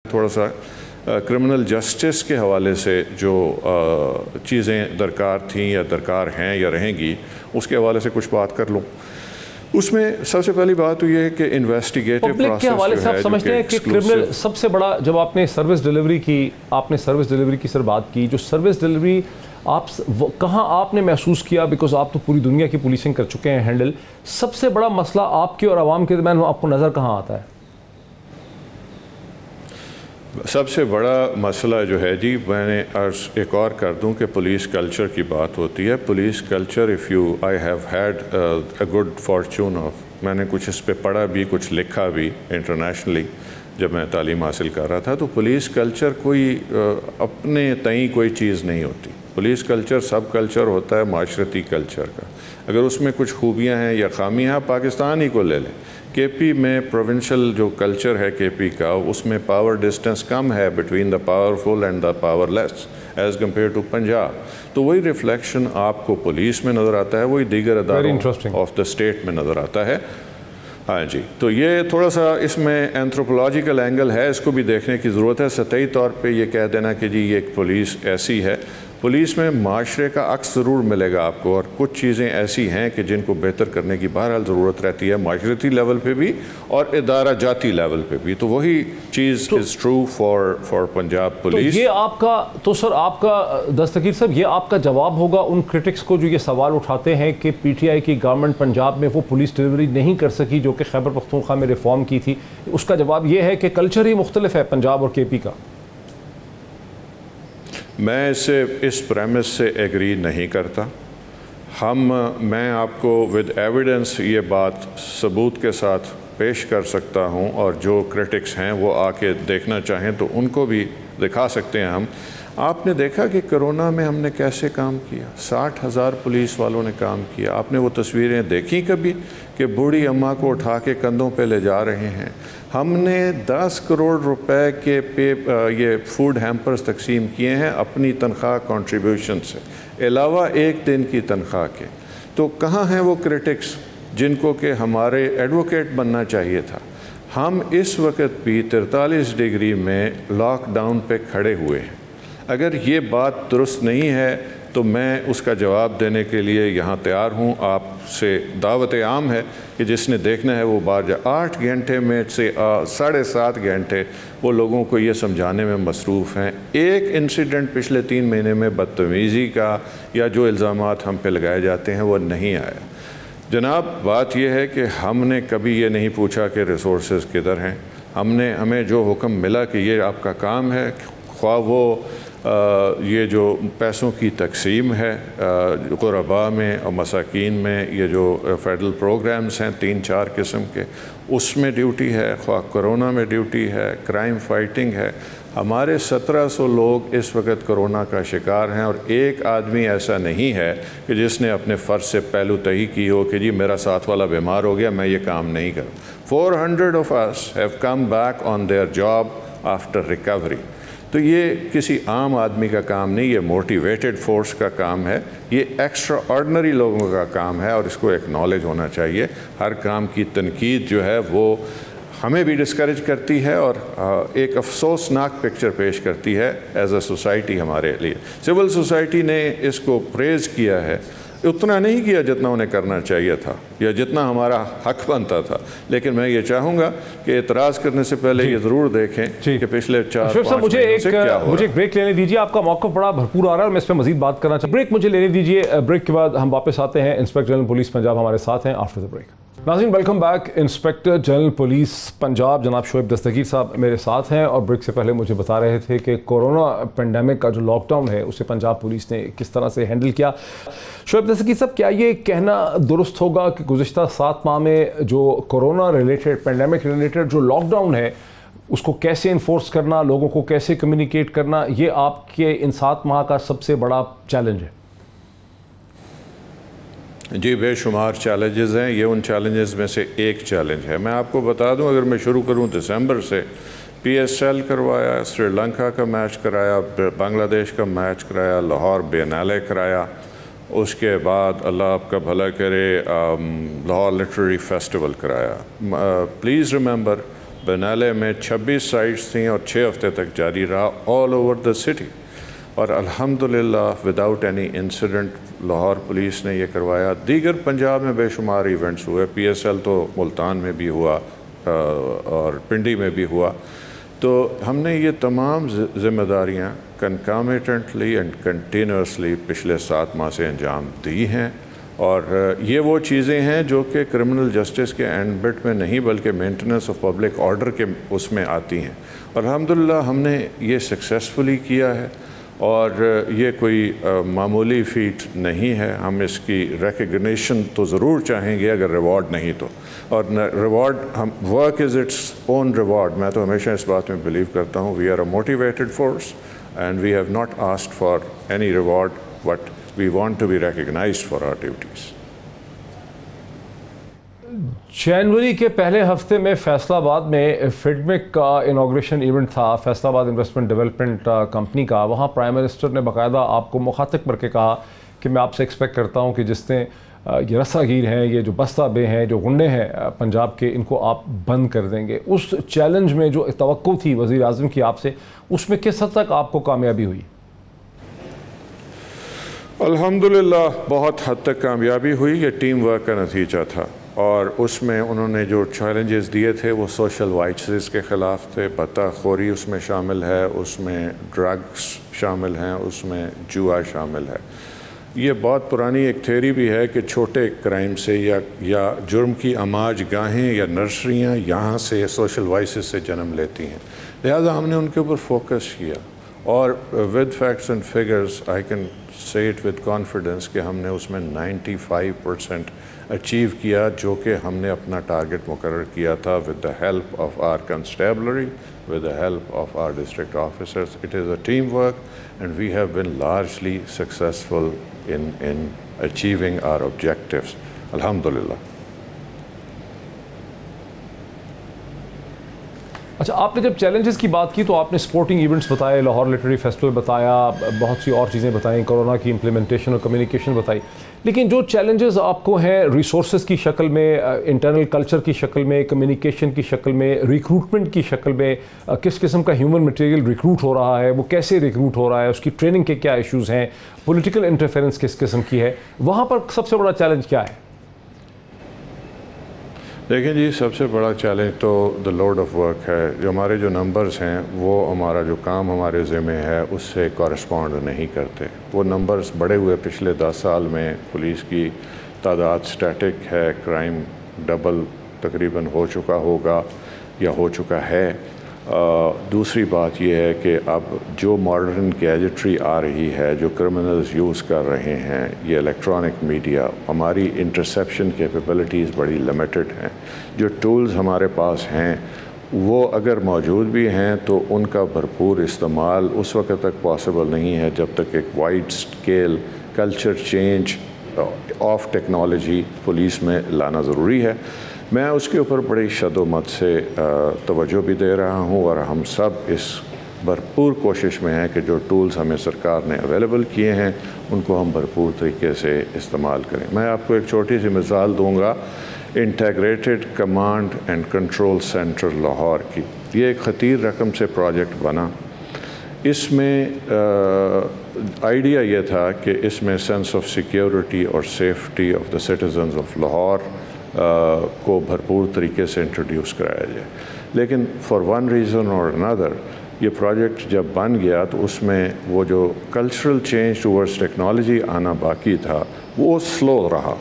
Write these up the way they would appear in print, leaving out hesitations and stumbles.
تھوڑا سا criminal justice کے حوالے سے جو چیزیں درکار تھیں یا درکار ہیں یا رہیں گی اس کے حوالے سے کچھ بات کر لوں. اس میں سب سے پہلی بات تو یہ ہے کہ انویسٹیگیٹو پروسیس کے حوالے سے آپ سمجھتے ہیں کہ کرمنل سب سے بڑا، جب آپ نے سروس ڈیلیوری کی سر بات کی، جو سروس ڈیلیوری آپ کہاں آپ نے محسوس کیا، بیکاز آپ تو پوری دنیا کی پولیسنگ کر چکے ہیں ہینڈل، سب سے بڑا مسئلہ آپ کے اور عوام کے درمیان آپ کو نظر کہاں آتا ہے؟ سب سے بڑا مسئلہ جو ہے جی، میں نے عرض ایک اور کر دوں کہ پولیس کلچر کی بات ہوتی ہے. Police culture I have had a good fortune of, میں نے کچھ اس پہ پڑھا بھی، کچھ لکھا بھی انٹرنیشنلی جب میں تعلیم حاصل کر رہا تھا. تو پولیس کلچر کوئی اپنے تئیں کوئی چیز نہیں ہوتی. پولیس کلچر سب کلچر ہوتا ہے معاشرتی کلچر کا. اگر اس میں کچھ خوبیاں ہیں یا خامیاں ہیں، پاکستان ہی کو لے لیں. کے پی میں پروونشل جو کلچر ہے کے پی کا، اس میں پاور ڈسٹنس کم ہے between the powerful and the powerless as compare to Punjab. تو وہی ریفلیکشن آپ کو پولیس میں نظر آتا ہے، وہی دیگر اداروں آف دا اسٹیٹ میں نظر آتا ہے. ہاں جی، تو یہ تھوڑا سا اس میں اینتھروپولوجیکل اینگل ہے، اس کو بھی دیکھنے کی ضرورت ہے. سطحی طور پہ یہ کہہ دینا کہ جی یہ ایک پولیس ایسی ہے، پولیس میں معاشرے کا عکس ضرور ملے گا آپ کو، اور کچھ چیزیں ایسی ہیں کہ جن کو بہتر کرنے کی بہرحال ضرورت رہتی ہے معاشرتی لیول پہ بھی اور ادارہ جاتی لیول پہ بھی. تو وہی چیز is true for Punjab police. تو یہ آپ کا، تو سر آپ کا دستگیر صاحب، یہ آپ کا جواب ہوگا ان کرٹکس کو جو یہ سوال اٹھاتے ہیں کہ پی ٹی آئی کی گورنمنٹ پنجاب میں وہ پولیس ڈلیوری نہیں کر سکی جو کہ خیبر پختونخوا میں ریفارم کی تھی. اس کا جواب یہ ہے کہ کلچر ہی مختلف ہے پنجاب اور کے پی کا. میں اس پریمس سے ایگری نہیں کرتا. میں آپ کو ود ایویڈنس یہ بات ثبوت کے ساتھ پیش کر سکتا ہوں، اور جو کرٹکس ہیں وہ آ کے دیکھنا چاہیں تو ان کو بھی دکھا سکتے ہیں ہم. آپ نے دیکھا کہ کرونا میں ہم نے کیسے کام کیا، 60,000 پولیس والوں نے کام کیا. آپ نے وہ تصویریں دیکھی کبھی کہ بوڑھی اماں کو اٹھا کے کندھوں پہ لے جا رہے ہیں؟ ہم نے 10 کروڑ روپے کے یہ فوڈ ہیمپرز تقسیم کیے ہیں اپنی تنخواہ کنٹریبیوشن سے، علاوہ ایک دن کی تنخواہ کے. تو کہاں ہیں وہ کرٹکس جن کو کہ ہمارے ایڈوکیٹ بننا چاہیے تھا؟ ہم اس وقت بھی 43 ڈگری میں لاک ڈاؤن پہ کھڑے ہوئے ہیں. اگر یہ بات درست نہیں ہے تو میں اس کا جواب دینے کے لیے یہاں تیار ہوں. آپ سے دعوت عام ہے کہ جس نے دیکھنا ہے وہ باہر جائے. 8 گھنٹے میں سے 7.5 گھنٹے وہ لوگوں کو یہ سمجھانے میں مصروف ہیں. ایک انسیڈنٹ پچھلے 3 مہینے میں بدتمیزی کا یا جو الزامات ہم پہ لگائے جاتے ہیں وہ نہیں آیا. جناب بات یہ ہے کہ ہم نے کبھی یہ نہیں پوچھا کہ ریسورسز کدھر ہیں. ہمیں جو حکم ملا کہ یہ آپ کا کام ہے، خواہ وہ یہ جو پیسوں کی تقسیم ہے غرباء میں اور مساکین میں، یہ جو فیڈرل پروگرامز ہیں 3-4 قسم کے، اس میں ڈیوٹی ہے، خواہ کرونا میں ڈیوٹی ہے، کرائم فائٹنگ ہے. ہمارے 1700 لوگ اس وقت کرونا کا شکار ہیں، اور ایک آدمی ایسا نہیں ہے کہ جس نے اپنے فرض سے پہلو تہی کی ہو کہ جی میرا ساتھ والا بیمار ہو گیا میں یہ کام نہیں کروں. 400 of us have come back on their job after recovery. تو یہ کسی عام آدمی کا کام نہیں، یہ موٹیویٹڈ فورس کا کام ہے، یہ ایکسٹرا آرڈنری لوگوں کا کام ہے، اور اس کو ایکنالج ہونا چاہیے. ہر کام کی تنقید جو ہے وہ ہمیں بھی ڈسکریج کرتی ہے اور ایک افسوسناک پکچر پیش کرتی ہے ایز اے سوسائٹی ہمارے لیے. سول سوسائٹی نے اس کو پریز کیا ہے، اتنا نہیں کیا جتنا انہیں کرنا چاہیے تھا یا جتنا ہمارا حق بنتا تھا. لیکن میں یہ چاہوں گا کہ اعتراض کرنے سے پہلے یہ ضرور دیکھیں کہ پچھلے 4-5 مہینوں سے کیا ہو رہا ہے. مجھے ایک بریک لینے دیجیے، آپ کا موقف بڑا بھرپور آ رہا ہے اور میں اس پہ مزید بات کرنا چاہتا ہوں. بریک مجھے لینے دیجیے، بریک کے بعد ہم واپس آتے ہیں. انسپیکٹر جنرل پولیس پنجاب ہمارے ساتھ ہیں آفٹر دا بریک. ناظرین welcome back. Inspector general police Punjab جناب شعیب دستگیر صاحب میرے ساتھ ہیں، اور بریک سے پہلے مجھے بتا رہے تھے کہ کورونا پینڈیمک کا جو لاک ڈاؤن ہے اسے پنجاب پولیس نے کس طرح سے ہینڈل کیا. شعیب دستگیر صاحب، کیا یہ کہنا درست ہوگا کہ گزشتہ 7 ماہ میں جو کورونا ریلیٹڈ، پینڈیمک ریلیٹڈ جو لاک ڈاؤن ہے اس کو کیسے انفورس کرنا، لوگوں کو کیسے کمیونیکیٹ کرنا، یہ آپ کے ان 7 ماہ کا سب سے بڑا چیلنج ہے؟ جی بے شمار چیلنجز ہیں. یہ ان چیلنجز میں سے ایک چیلنج ہے. میں آپ کو بتا دوں، اگر میں شروع کروں دسمبر سے، پی ایس ایل کروایا، سری لنکا کا میچ کرایا، بنگلہ دیش کا میچ کرایا، لاہور بینالے کرایا، اس کے بعد اللہ آپ کا بھلا کرے لاہور لٹریری فیسٹیول کرایا. پلیز ریممبر بنالے میں 26 سائٹس تھیں اور 6 ہفتے تک جاری رہا آل اوور دا سٹی، اور الحمدللہ without any incident Lahore police نے یہ کروایا۔ دیگر پنجاب میں بے شمار ایونٹس ہوئے، پی ایس ایل تو ملتان میں بھی ہوا اور پنڈی میں بھی ہوا۔ تو ہم نے یہ تمام ذمہ داریاں کنکامٹنٹلی اینڈ کنٹینیوسلی پچھلے 7 ماہ سے انجام دی ہیں، اور یہ وہ چیزیں ہیں جو کہ کرمنل جسٹس کے اینڈ بٹ میں نہیں بلکہ مینٹیننس آف پبلک آرڈر کے اس میں آتی ہیں، اور الحمدللہ ہم نے یہ سکسیسفلی کیا ہے، اور یہ کوئی معمولی فیٹ نہیں ہے۔ ہم اس کی ریکگنیشن تو ضرور چاہیں گے اگر ریوارڈ نہیں تو، اور ریوارڈ ہم work is its own reward. میں تو ہمیشہ اس بات میں بلیو کرتا ہوں، we are a motivated force and we have not asked for any reward but we want to be recognised for our duties. جنوری کے پہلے ہفتے میں فیصل آباد میں فیڈمک کا انوگریشن ایونٹ تھا، فیصل آباد انویسٹمنٹ ڈیولپمنٹ کمپنی کا۔ وہاں پرائم منسٹر نے باقاعدہ آپ کو مخاطب کر کے کہا کہ میں آپ سے ایکسپیکٹ کرتا ہوں کہ جس نے یہ رسا گیر ہیں، یہ جو بستہ بے ہیں، جو غنڈے ہیں پنجاب کے، ان کو آپ بند کر دیں گے۔ اس چیلنج میں جو توقع تھی وزیر اعظم کی آپ سے، اس میں کس حد تک آپ کو کامیابی ہوئی؟ الحمدللہ بہت حد تک کامیابی ہوئی۔ یہ ٹیم ورک کا نتیجہ تھا، اور اس میں انہوں نے جو چیلنجز دیے تھے وہ سوشل وائسز کے خلاف تھے۔ بتہ خوری اس میں شامل ہے، اس میں ڈرگس شامل ہیں، اس میں جوا شامل ہے۔ یہ بہت پرانی ایک تھیوری بھی ہے کہ چھوٹے کرائم سے یا جرم کی آماج گاہیں یا نرسریاں یہاں سے سوشل وائسز سے جنم لیتی ہیں، لہٰذا ہم نے ان کے اوپر فوکس کیا، اور with facts and figures I can say it with confidence کہ ہم نے اس میں 95% اچیو کیا، جو کہ ہم نے اپنا ٹارگٹ مقرر کیا تھا with the help of our constabulary, with the help of our district officers. It is a team work and we have been largely successful in achieving our objectives, alhamdulillah. اچھا، آپ نے جب چیلنجز کی بات کی تو آپ نے سپورٹنگ ایونٹس بتائے، لاہور لٹریری فیسٹیول بتایا، بہت سی اور چیزیں بتائیں، کورونا کی امپلیمنٹیشن اور کمیونیکیشن بتائی، لیکن جو چیلنجز آپ کو ہیں ریسورسز کی شکل میں، انٹرنل کلچر کی شکل میں، کمیونیکیشن کی شکل میں، ریکروٹمنٹ کی شکل میں، کس قسم کا ہیومن مٹیریل ریکروٹ ہو رہا ہے، وہ کیسے ریکروٹ ہو رہا ہے، اس کی ٹریننگ کے کیا ایشوز ہیں، پولیٹیکل انٹرفیرنس کس قسم کی ہے، وہاں پر سب سے بڑا چیلنج کیا ہے؟ دیکھیں جی، سب سے بڑا چیلنج تو دا لوڈ آف ورک ہے۔ جو ہمارے جو نمبرز ہیں وہ ہمارا جو کام ہمارے ذمہ ہے اس سے کورسپونڈ نہیں کرتے۔ وہ نمبرز بڑے ہوئے پچھلے 10 سال میں، پولیس کی تعداد سٹیٹک ہے، کرائم ڈبل تقریباً ہو چکا ہوگا یا ہو چکا ہے۔ دوسری بات یہ ہے کہ اب جو ماڈرن گیجٹری آ رہی ہے، جو کرمنلز یوز کر رہے ہیں، یہ الیکٹرانک میڈیا، ہماری انٹرسیپشن کیپیبلٹیز بڑی لمیٹڈ ہیں۔ جو ٹولز ہمارے پاس ہیں وہ اگر موجود بھی ہیں تو ان کا بھرپور استعمال اس وقت تک پاسبل نہیں ہے جب تک ایک wide scale culture change of technology police میں لانا ضروری ہے۔ میں اس کے اوپر بڑی شد و مت سے توجہ بھی دے رہا ہوں، اور ہم سب اس بھرپور کوشش میں ہیں کہ جو ٹولز ہمیں سرکار نے اویلیبل کیے ہیں ان کو ہم بھرپور طریقے سے استعمال کریں۔ میں آپ کو ایک چھوٹی سی مثال دوں گا integrated command and control centre Lahore کی۔ یہ ایک خطیر رقم سے پروجیکٹ بنا۔ اس میں آئیڈیا یہ تھا کہ اس میں سینس آف سیکیورٹی اور safety of the citizens of Lahore کو بھرپور طریقے سے انٹروڈیوس کرایا جائے، لیکن فار ون ریزن اور another یہ پروجیکٹ جب بن گیا تو اس میں وہ جو کلچرل چینج ٹورڈز ٹیکنالوجی آنا باقی تھا وہ سلو رہا۔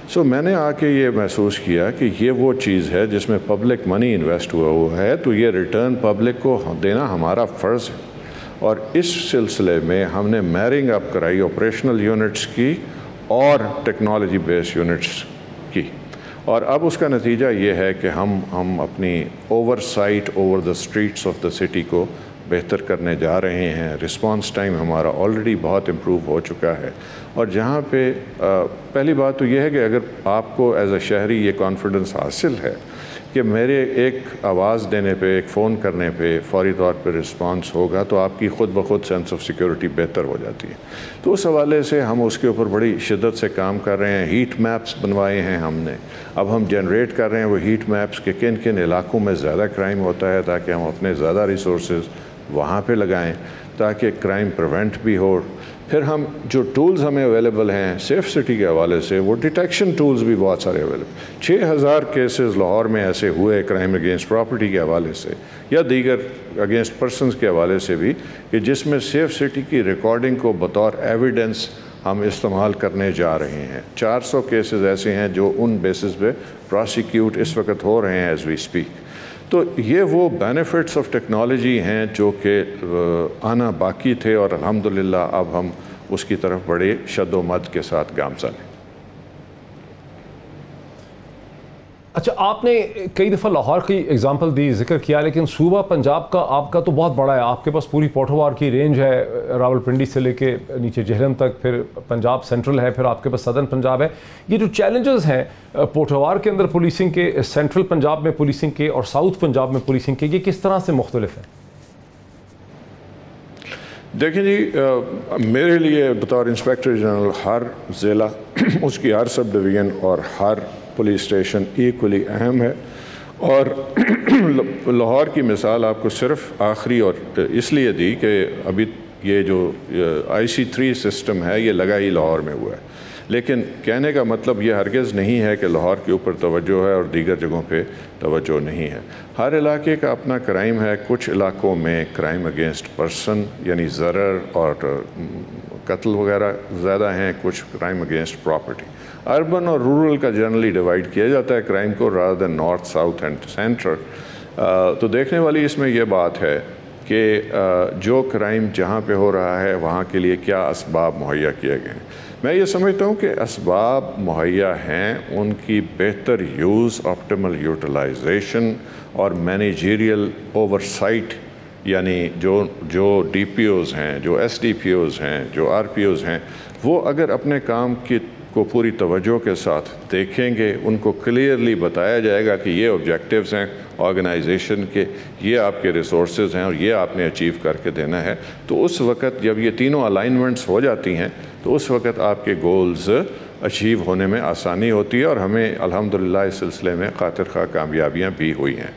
سو میں نے آ کے یہ محسوس کیا کہ یہ وہ چیز ہے جس میں پبلک منی انویسٹ ہوا ہے، تو یہ ریٹرن پبلک کو دینا ہمارا فرض ہے، اور اس سلسلے میں ہم نے میرنگ اپ کرائی آپریشنل یونٹس کی اور ٹیکنالوجی بیس یونٹس کی، اور اب اس کا نتیجہ یہ ہے کہ ہم اپنی oversight over the streets of the city کو بہتر کرنے جا رہے ہیں۔ رسپانس ٹائم ہمارا آلریڈی بہت امپروو ہو چکا ہے، اور جہاں پہ پہلی بات تو یہ ہے کہ اگر آپ کو ایز اے شہری یہ کانفیڈنس حاصل ہے کہ میرے ایک آواز دینے پہ، ایک فون کرنے پہ فوری طور پہ رسپانس ہوگا تو آپ کی خود بخود سینس آف سیکیورٹی بہتر ہو جاتی ہے۔ تو اس حوالے سے ہم اس کے اوپر بڑی شدت سے کام کر رہے ہیں۔ ہیٹ میپس بنوائے ہیں ہم نے، اب ہم جنریٹ کر رہے ہیں وہ ہیٹ میپس کہ کن کن علاقوں میں زیادہ کرائم ہوتا ہے، تاکہ ہم اپنے زیادہ ریسورسز وہاں پہ لگائیں تاکہ کرائم پریونٹ بھی ہو۔ پھر ہم جو ٹولز ہمیں اویلیبل ہیں سیف سٹی کے حوالے سے، وہ ڈیٹیکشن ٹولز بھی بہت سارے اویلیبل۔ 6000 کیسز لاہور میں ایسے ہوئے کرائم اگینسٹ پراپرٹی کے حوالے سے یا دیگر اگینسٹ پرسنز کے حوالے سے بھی، کہ جس میں سیف سٹی کی ریکارڈنگ کو بطور ایویڈنس ہم استعمال کرنے جا رہے ہیں۔ 400 کیسز ایسے ہیں جو ان بیسز پہ پراسیکیوٹ اس وقت ہو رہے ہیں ایز وی اسپیک۔ تو یہ وہ بینیفٹس آف ٹیکنالوجی ہیں جو کہ آنا باقی تھے، اور الحمدللہ اب ہم اس کی طرف بڑے شد و مد کے ساتھ گامزن ہیں۔ اچھا، آپ نے کئی دفعہ لاہور کی اگزامپل دی، ذکر کیا، لیکن صوبہ پنجاب کا آپ کا تو بہت بڑا ہے۔ آپ کے پاس پوری پوٹھوار کی رینج ہے، راول پنڈی سے لے کے نیچے جہلم تک، پھر پنجاب سینٹرل ہے، پھر آپ کے پاس سدرن پنجاب ہے۔ یہ جو چیلنجز ہیں پوٹھوار کے اندر پولیسنگ کے، سینٹرل پنجاب میں پولیسنگ کے اور ساؤتھ پنجاب میں پولیسنگ کے، یہ کس طرح سے مختلف ہیں؟ دیکھیں جی، میرے لیے بطور انسپیکٹر جنرل ہر ضلع، اس کی ہر سب ڈویژن اور ہر پولیس اسٹیشن ایکولی اہم ہے۔ اور لاہور کی مثال آپ کو صرف آخری اور اس لیے دی کہ ابھی یہ جو IC3 سسٹم ہے یہ لگا ہی لاہور میں ہوا ہے، لیکن کہنے کا مطلب یہ ہرگز نہیں ہے کہ لاہور کے اوپر توجہ ہے اور دیگر جگہوں پہ توجہ نہیں ہے۔ ہر علاقے کا اپنا کرائم ہے۔ کچھ علاقوں میں کرائم اگینسٹ پرسن یعنی ضرر اور قتل وغیرہ زیادہ ہیں، کچھ کرائم اگینسٹ پراپرٹی۔ اربن اور رورل کا جنرلی ڈیوائڈ کیا جاتا ہے کرائم کو، rather than north, south and central. تو دیکھنے والی اس میں یہ بات ہے کہ جو کرائم جہاں پہ ہو رہا ہے وہاں کے لیے کیا اسباب مہیا کیے گئے ہیں۔ میں یہ سمجھتا ہوں کہ اسباب مہیا ہیں، ان کی بہتر یوز، آپٹیمل یوٹیلائزیشن اور مینیجیریل اوورسائٹ، یعنی جو ڈی پی اوز ہیں، جو ایس ڈی پی اوز ہیں، جو آر پی اوز ہیں، وہ اگر اپنے کام کو پوری توجہ کے ساتھ دیکھیں گے، ان کو کلیئرلی بتایا جائے گا کہ یہ آبجیکٹیوز ہیں آرگنائزیشن کے، یہ آپ کے ریسورسز ہیں اور یہ آپ نے اچیو کر کے دینا ہے، تو اس وقت جب یہ تینوں الائنمنٹس ہو جاتی ہیں تو اس وقت آپ کے گولز اچیو ہونے میں آسانی ہوتی ہے، اور ہمیں الحمدللہ اس سلسلے میں خاطر خواہ کامیابیاں بھی ہوئی ہیں۔